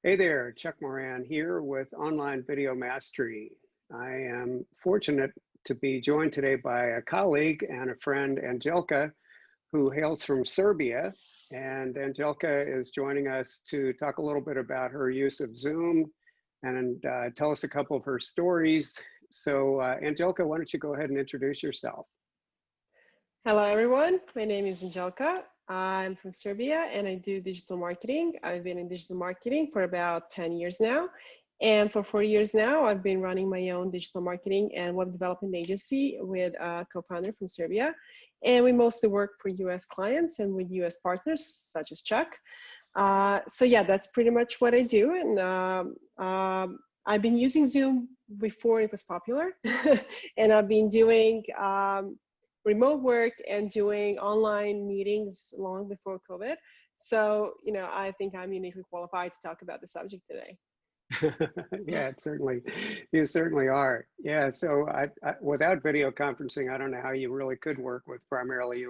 Hey there, Chuck Moran here with Online Video Mastery. I am fortunate to be joined today by a colleague and a friend, Andjelka, who hails from Serbia. And Andjelka is joining us to talk a little bit about her use of Zoom and tell us a couple of her stories. So Andjelka, why don't you go ahead and introduce yourself? Hello, everyone. My name is Andjelka. I'm from Serbia and I do digital marketing. I've been in digital marketing for about 10 years now. And for 4 years now, I've been running my own digital marketing and web development agency with a co-founder from Serbia. And we mostly work for US clients and with US partners such as Chuck. So yeah, that's pretty much what I do. And I've been using Zoom before it was popular. And I've been doing remote work and doing online meetings long before COVID. So, I think I'm uniquely qualified to talk about the subject today. Yeah, you certainly are. Yeah, so without video conferencing, I don't know how you really could work with primarily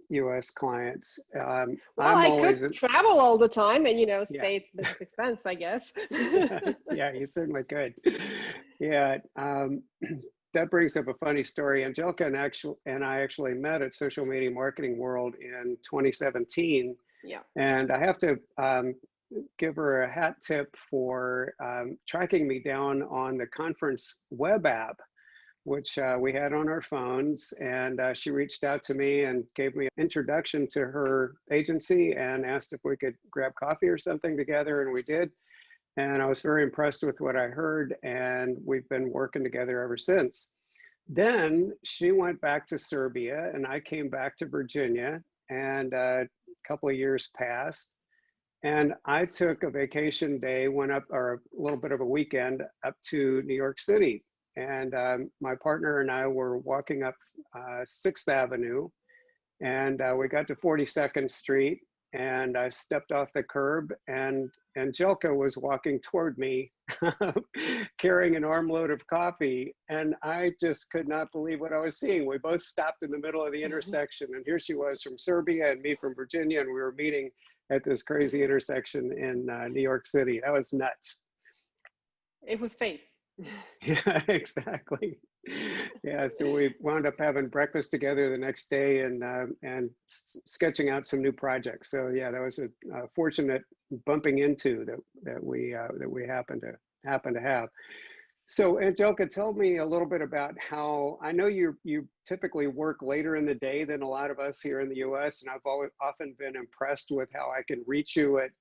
US clients. Well, I'm I could always, travel all the time and, yeah, say it's business expense, I guess. yeah, you certainly could. Yeah, that brings up a funny story. Andjelka and I actually met at Social Media Marketing World in 2017. Yeah. And I have to give her a hat tip for tracking me down on the conference web app, which we had on our phones. And she reached out to me and gave me an introduction to her agency and asked if we could grab coffee or something together, and we did. And I was very impressed with what I heard, and we've been working together ever since. Then she went back to Serbia, and I came back to Virginia, and a couple of years passed. And I took a vacation day, went up, or a little bit of a weekend, up to New York City. And my partner and I were walking up 6th Avenue, and we got to 42nd Street, and I stepped off the curb, and Andjelka was walking toward me carrying an armload of coffee, and I just could not believe what I was seeing. We both stopped in the middle of the intersection, and here she was from Serbia and me from Virginia, and we were meeting at this crazy intersection in New York City. That was nuts. It was fate. Yeah, exactly. Yeah, so we wound up having breakfast together the next day and sketching out some new projects. So yeah, that was a fortunate bumping into that we happen to have. So Andjelka, tell me a little bit about how, I know you typically work later in the day than a lot of us here in the US, and I've often been impressed with how I can reach you at,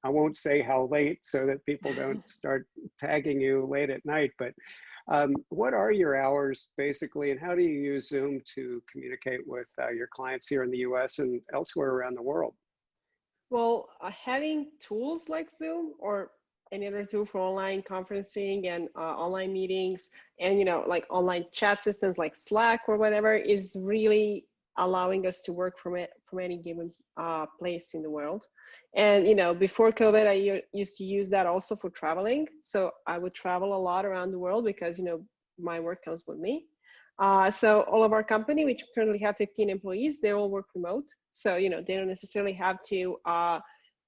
I won't say how late so that people don't start tagging you late at night, but what are your hours basically, and how do you use Zoom to communicate with your clients here in the US and elsewhere around the world? Well, having tools like Zoom or any other tool for online conferencing and online meetings and, like online chat systems like Slack or whatever is really allowing us to work from any given place in the world. And, before COVID, I used to use that also for traveling. So I would travel a lot around the world because, my work comes with me. So all of our company, which currently have 15 employees, they all work remote. So, they don't necessarily have to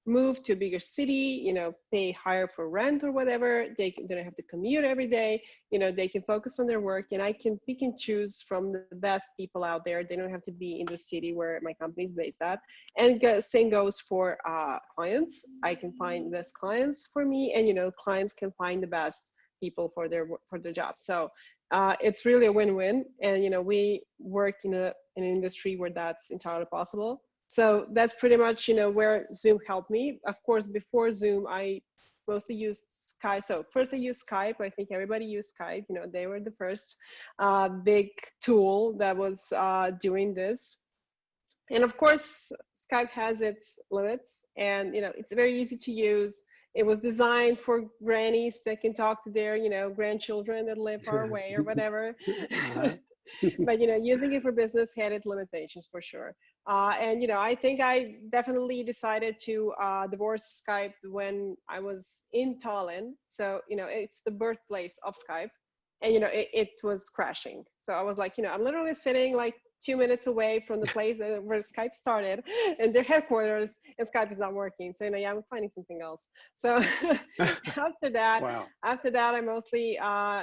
move to a bigger city, pay higher for rent or whatever. They don't have to commute every day. They can focus on their work, and we can choose from the best people out there. They don't have to be in the city where my company is based at. And same goes for clients. I can find best clients for me, and clients can find the best people for their job. So it's really a win-win. And we work in an industry where that's entirely possible. So that's pretty much, where Zoom helped me. Of course, before Zoom, I mostly used Skype. So first I used Skype. I think everybody used Skype. They were the first big tool that was doing this. And of course, Skype has its limits, and it's very easy to use. It was designed for grannies that can talk to their, grandchildren that live far away or whatever. But using it for business had its limitations for sure. And I think I definitely decided to divorce Skype when I was in Tallinn. So it's the birthplace of Skype, and it was crashing. So I was like, I'm literally sitting like 2 minutes away from the place where Skype started and their headquarters, and Skype is not working. So, yeah, I'm finding something else. So after that, Wow. I mostly,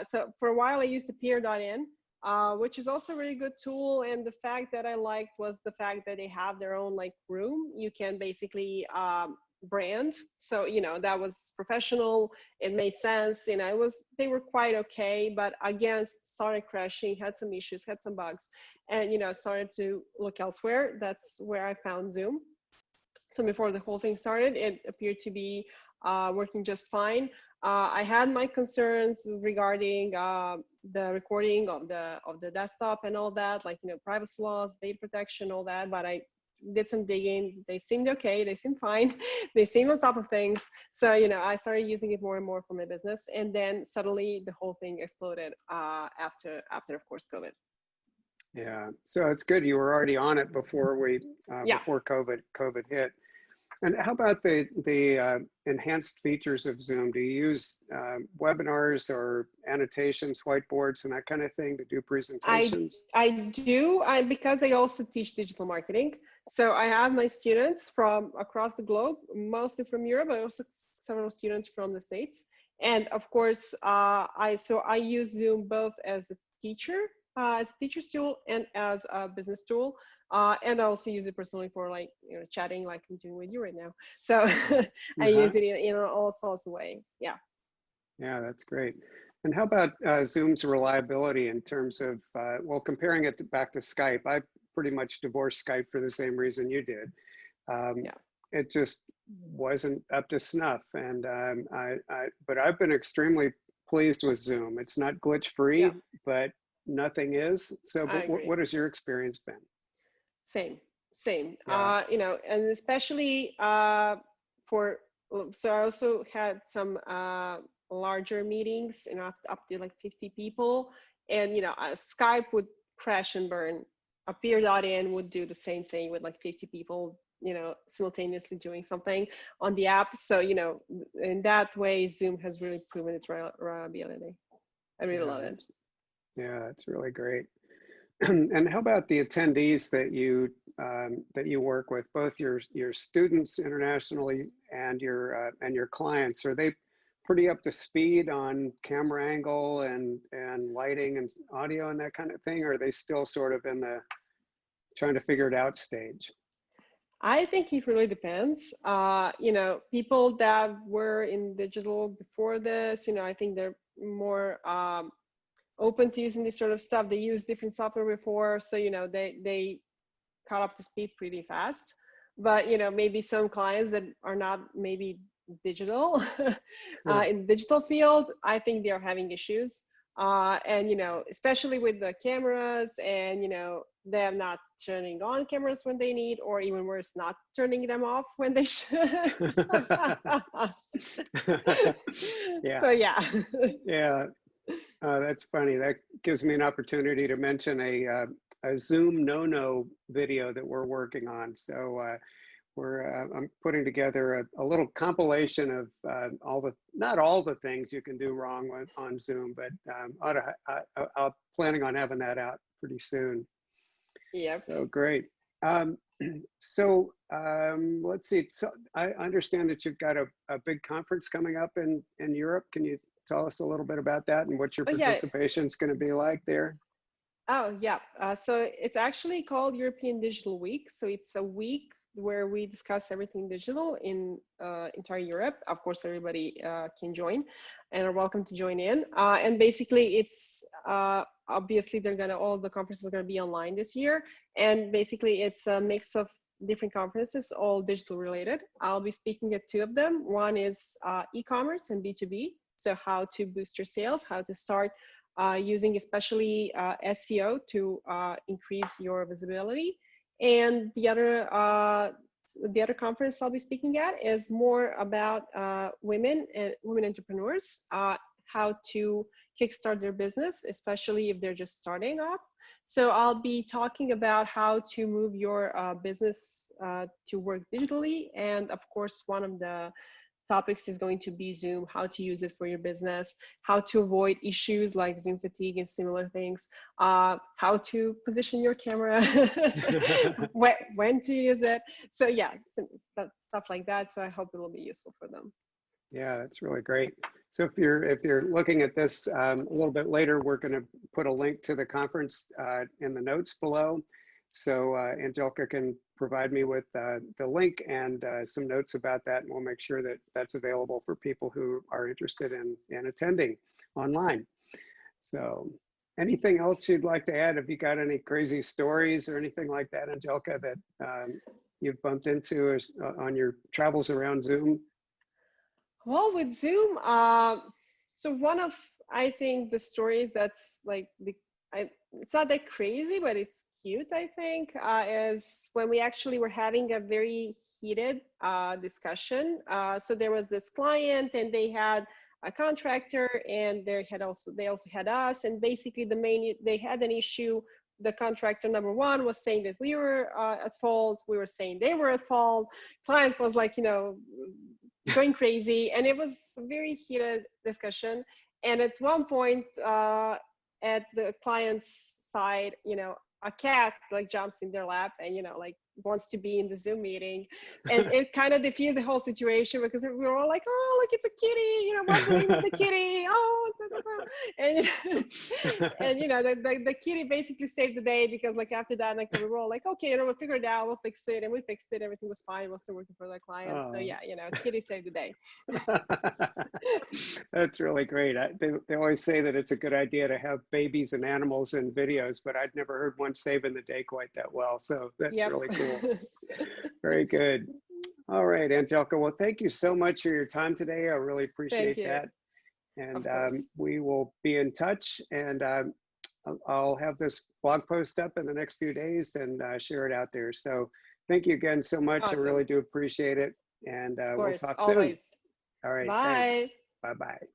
so for a while I used appear.in, which is also a really good tool. And the fact that I liked was the fact that they have their own like room. You can basically brand. So, that was professional. It made sense. They were quite okay, but again, started crashing, had some issues, had some bugs, and, started to look elsewhere. That's where I found Zoom. So before the whole thing started, it appeared to be working just fine. I had my concerns regarding the recording of the desktop and all that, like, privacy laws, data protection, all that. But I did some digging. They seemed okay. They seemed fine. They seemed on top of things. So, I started using it more and more for my business. And then suddenly the whole thing exploded after, of course, COVID. Yeah. So it's good you were already on it before Yeah. before COVID hit. And how about the enhanced features of Zoom? Do you use webinars or annotations, whiteboards, and that kind of thing to do presentations? I do, because I also teach digital marketing. So I have my students from across the globe, mostly from Europe, but also several students from the States. And of course, I use Zoom both as a teacher's tool and as a business tool. And I also use it personally for, like, chatting, like I'm doing with you right now. So I use it in all sorts of ways. Yeah. Yeah, that's great. And how about Zoom's reliability in terms of, well, comparing it back to Skype? I pretty much divorced Skype for the same reason you did. Yeah. It just wasn't up to snuff. And but I've been extremely pleased with Zoom. It's not glitch free, Yeah. but nothing is. So but what has your experience been? Same. Yeah. And especially so I also had some larger meetings, up to like 50 people, and Skype would crash and burn. Appear.in would do the same thing with like 50 people, simultaneously doing something on the app. So, in that way, Zoom has really proven its reliability. I really love it. Yeah, that's really great. And how about the attendees that you work with, both your students internationally and your clients? Are they pretty up to speed on camera angle and lighting and audio and that kind of thing? Or are they still sort of in the trying to figure it out stage? I think it really depends. People that were in digital before this, I think they're more open to using this sort of stuff. They used different software before, so they caught up to speed pretty fast. But maybe some clients that are not maybe digital in the digital field, I think they are having issues. And especially with the cameras, and they're not turning on cameras when they need, or even worse, not turning them off when they should. Yeah. So yeah. Yeah. That's funny. That gives me an opportunity to mention a Zoom no-no video that we're working on. So I'm putting together a little compilation of not all the things you can do wrong on Zoom, but I'm planning on having that out pretty soon. Yep. So great. Let's see. So I understand that you've got a big conference coming up in Europe. Can you tell us a little bit about that and what your participation is going to be like there? Oh, yeah. So it's actually called European Digital Week. So it's a week where we discuss everything digital in entire Europe. Of course, everybody can join and are welcome to join in. And basically, it's obviously all the conferences are going to be online this year. And basically, it's a mix of different conferences, all digital related. I'll be speaking at two of them. One is e-commerce and B2B. So how to boost your sales, how to start using especially SEO to increase your visibility. And the other conference I'll be speaking at is more about women entrepreneurs, how to kickstart their business, especially if they're just starting off. So I'll be talking about how to move your business to work digitally. And of course, one of the topics is going to be Zoom, how to use it for your business, how to avoid issues like Zoom fatigue and similar things, how to position your camera, when to use it. So yeah, stuff like that. So I hope it will be useful for them. Yeah, that's really great. So if you're looking at this a little bit later, we're going to put a link to the conference in the notes below. So Andjelka can provide me with the link and some notes about that, and we'll make sure that that's available for people who are interested in attending online. So anything else you'd like to add? Have you got any crazy stories or anything like that, Andjelka, that you've bumped into on your travels around Zoom? Well, with Zoom, so one of, I think, the stories that's like it's not that crazy, but it's cute, I think, is when we actually were having a very heated discussion. So there was this client, and they had a contractor, and they also had us, and basically they had an issue. The contractor number one was saying that we were at fault. We were saying they were at fault. Client was like, going crazy, and it was a very heated discussion. And at one point, at the client's side, a cat like jumps in their lap and like wants to be in the Zoom meeting, and it kind of diffused the whole situation, because we were all like, oh, look, it's a kitty, we're playing with the kitty, oh, da, da, da. And the kitty basically saved the day, because like after that, like we were all like, okay, we'll figure it out, we'll fix it, and we fixed it, everything was fine, we're still working for the client. So yeah, kitty saved the day. That's really great. They always say that it's a good idea to have babies and animals in videos, but I'd never heard one saving the day quite that well. So that's really cool. Very good. All right, Andjelka. Well, thank you so much for your time today. I really appreciate that. And we will be in touch. And I'll have this blog post up in the next few days and share it out there. So thank you again so much. Awesome. I really do appreciate it. And we'll talk soon. All right. Bye. Thanks. Bye-bye.